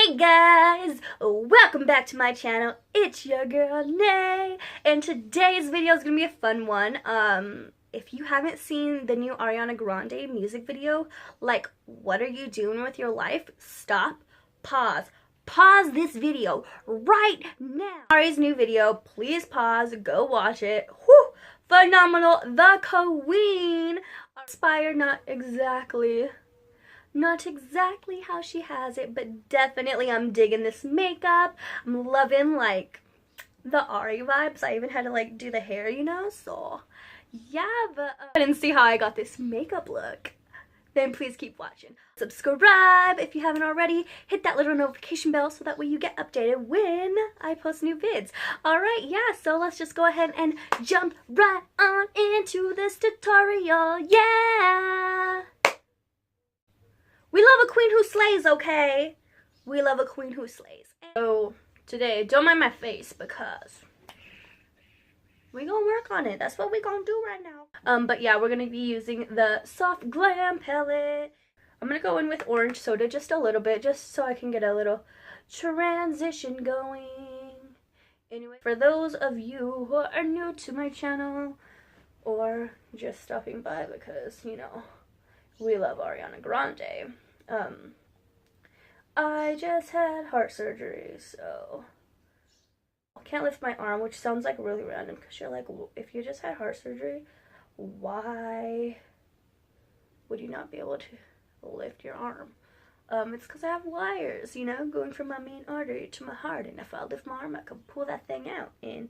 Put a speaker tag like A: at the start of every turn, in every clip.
A: Hey guys, welcome back to my channel. It's your girl Nay, and today's video is gonna be a fun one. If you haven't seen the new Ariana Grande music video, like, what are you doing with your life? Stop, pause this video right now. Ari's new video, please pause, go watch it. Whew, phenomenal. The queen. Inspired, not exactly how she has it, but definitely I'm digging this makeup. I'm loving like the Ari vibes. I even had to like do the hair, you know, so yeah. But I didn't see how I got this makeup look, then please keep watching. Subscribe if you haven't already. Hit that little notification bell so that way you get updated when I post new vids. Alright, yeah, so let's just go ahead and jump right on into this tutorial. Yeah! We love a queen who slays, okay? We love a queen who slays. So today, don't mind my face because we gonna work on it. That's what we gonna do right now. But yeah, we're gonna be using the Soft Glam palette. I'm gonna go in with orange soda just a little bit, just so I can get a little transition going. Anyway, for those of you who are new to my channel or just stopping by because, you know, we love Ariana Grande. I just had heart surgery, so I can't lift my arm, which sounds like really random because you're like, if you just had heart surgery, why would you not be able to lift your arm? It's because I have wires, you know, going from my main artery to my heart, and if I lift my arm, I can pull that thing out, and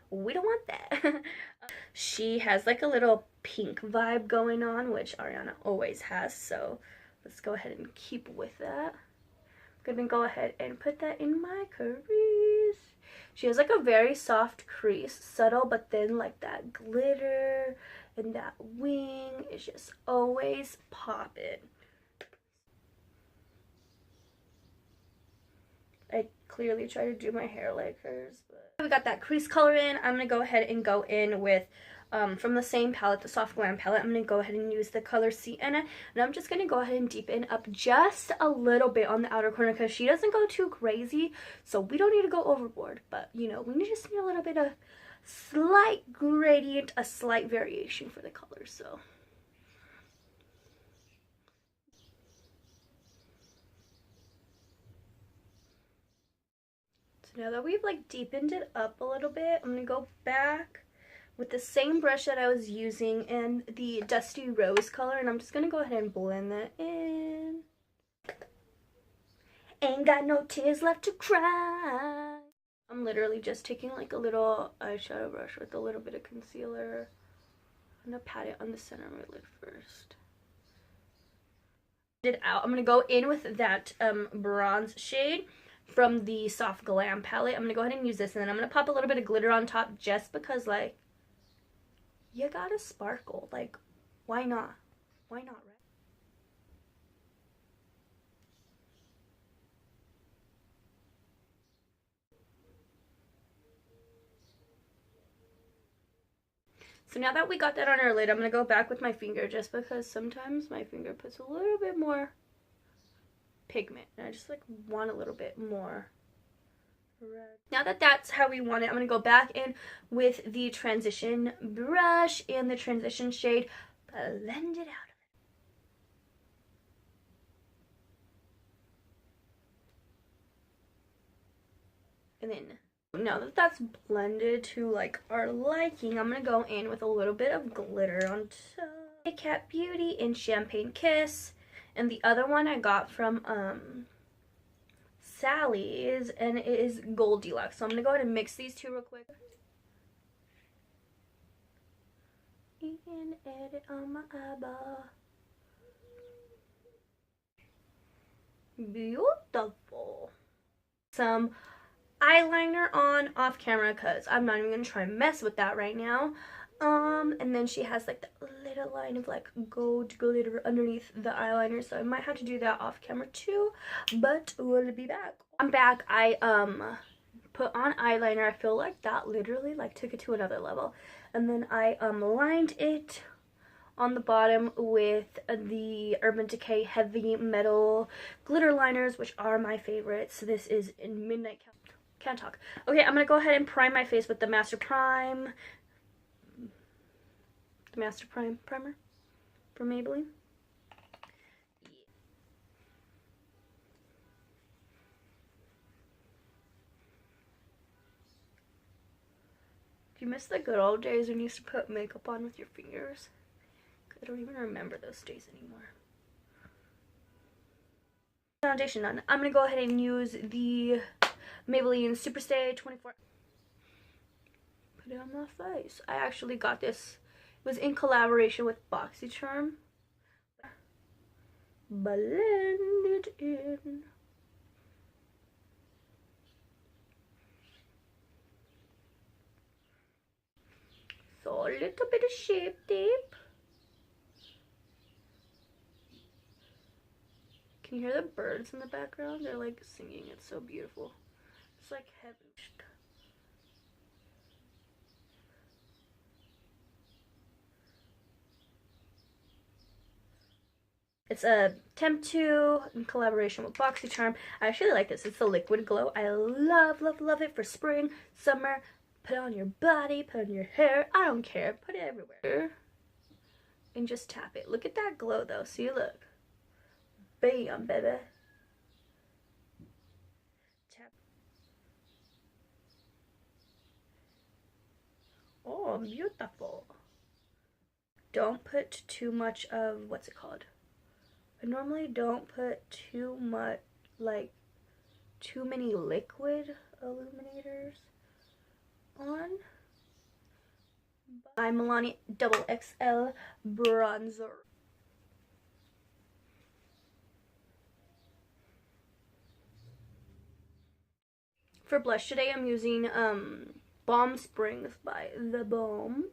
A: we don't want that. She has like a little pink vibe going on, which Ariana always has, so let's go ahead and keep with that. I'm gonna go ahead and put that in my crease. She has like a very soft crease, subtle, but then like that glitter and that wing is just always popping. I clearly try to do my hair like hers, but we got that crease color in. I'm gonna go ahead and go in with from the same palette, the Soft Glam palette. I'm gonna go ahead and use the color Sienna, and I'm just gonna go ahead and deepen up just a little bit on the outer corner because she doesn't go too crazy, so we don't need to go overboard, but you know, we just need a little bit of slight gradient, a slight variation for the color. So now that we've like deepened it up a little bit, I'm gonna go back with the same brush that I was using in the Dusty Rose color, and I'm just gonna go ahead and blend that in. Ain't got no tears left to cry. I'm literally just taking like a little eyeshadow brush with a little bit of concealer. I'm gonna pat it on the center of my lid first. I'm gonna go in with that bronze shade from the Soft Glam palette. I'm gonna go ahead and use this, and then I'm gonna pop a little bit of glitter on top just because, like, you gotta sparkle. Like, why not? Why not, right? So now that we got that on our lid, I'm gonna go back with my finger just because sometimes my finger puts a little bit more pigment, and I just like want a little bit more red. Now that that's how we want it, I'm going to go back in with the transition brush and the transition shade, blend it out. And then now that that's blended to like our liking, I'm going to go in with a little bit of glitter on top. Cat Beauty in Champagne Kiss, and the other one I got from Sally's, and it is Gold Deluxe. So I'm gonna go ahead and mix these two real quick. And edit on my eyeball. Beautiful. Some eyeliner on off camera because I'm not even gonna try and mess with that right now. And then she has like the little line of like gold glitter underneath the eyeliner, so I might have to do that off camera too, but we'll be back. I'm back. I put on eyeliner. I feel like that literally like took it to another level, and then I lined it on the bottom with the Urban Decay Heavy Metal glitter liners, which are my favorites. So this is in Midnight. Can't talk. Okay, I'm gonna go ahead and prime my face with the Master Prime. The Master Prime primer from Maybelline. You miss the good old days when you used to put makeup on with your fingers? I don't even remember those days anymore. Foundation on. I'm going to go ahead and use the Maybelline Superstay 24. Put it on my face. I actually got this. It was in collaboration with BoxyCharm. Blend it in. So a little bit of Shape Tape. Can you hear the birds in the background? They're like singing. It's so beautiful. It's like heaven. It's a Temp 2 in collaboration with BoxyCharm. I actually like this. It's the Liquid Glow. I love, love, love it for spring, summer. Put it on your body, put it on your hair. I don't care. Put it everywhere. And just tap it. Look at that glow though. See, look. Bam, baby. Tap. Oh, beautiful. Don't put too much of, what's it called? I normally don't put too much, like, too many liquid illuminators on. My Milani Double XL bronzer. For blush today, I'm using Balm Springs by The Balm.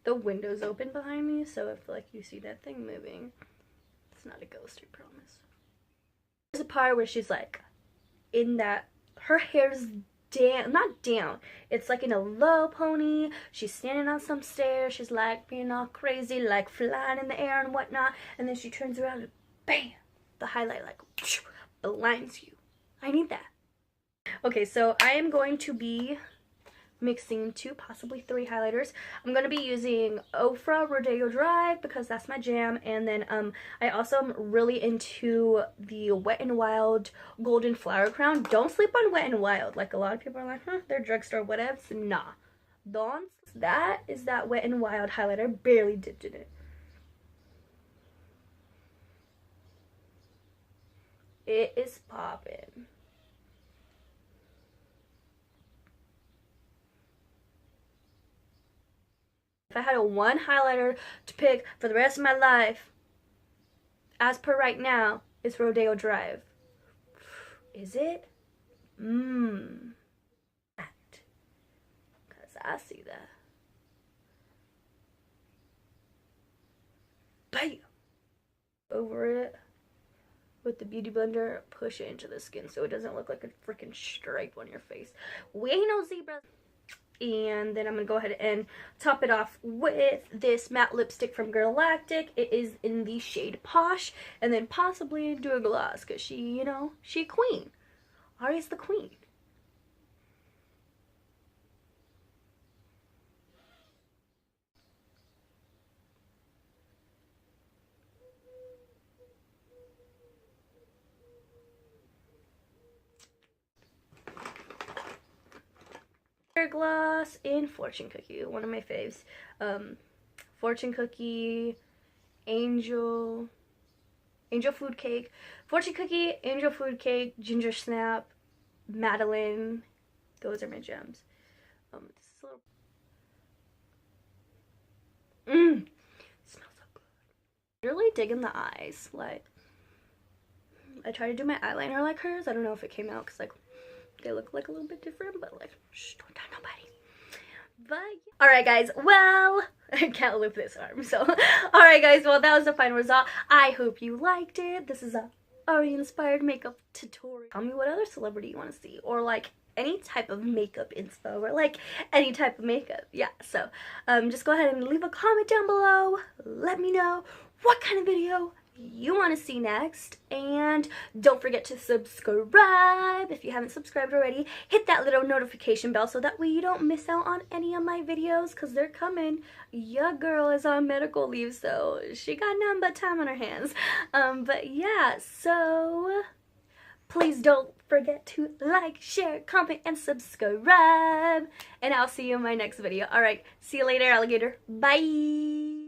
A: The window's open behind me, so if like you see that thing moving, it's not a ghost, I promise. There's a part where she's like in that, her hair's down, not down, it's like in a low pony. She's standing on some stairs, she's like being all crazy, like flying in the air and whatnot, and then she turns around and bam, the highlight like blinds you. I need that. Okay, so I am going to be mixing 2, possibly 3 highlighters. I'm going to be using Ofra Rodeo Drive because that's my jam, and then I also am really into the Wet n Wild Golden Flower Crown. Don't sleep on Wet n Wild. Like a lot of people are like, huh, they're drugstore whatevs. Nah. Don't. That is that Wet n Wild highlighter. Barely dipped in it. It is popping. If I had a one highlighter to pick for the rest of my life, as per right now, it's Rodeo Drive. Is it? Because I see that. Bam! Over it with the Beauty Blender, push it into the skin so it doesn't look like a freaking stripe on your face. We ain't no zebras. And then I'm going to go ahead and top it off with this matte lipstick from Galactic. It is in the shade Posh. And then possibly do a gloss because she, you know, she queen. Ari's the queen. Gloss in Fortune Cookie, one of my faves. Fortune Cookie, Angel Food Cake, Fortune Cookie, Angel Food Cake, Ginger Snap, Madeline. Those are my gems. This is a little. Smells so good. Really digging the eyes. Like, I tried to do my eyeliner like hers. I don't know if it came out because like they look like a little bit different, but like, shh, don't tell nobody. But alright guys, well, I can't lift this arm, so alright guys, well that was the final result. I hope you liked it. This is a Ari inspired makeup tutorial. Tell me what other celebrity you want to see, or like any type of makeup inspo or like any type of makeup. Yeah, so just go ahead and leave a comment down below. Let me know what kind of video you want to see next, and don't forget to subscribe if you haven't subscribed already. Hit that little notification bell so that way you don't miss out on any of my videos, because they're coming. Your girl is on medical leave, so she got nothing but time on her hands. But yeah, so please don't forget to like, share, comment, and subscribe, and I'll see you in my next video. Alright, see you later, alligator. Bye!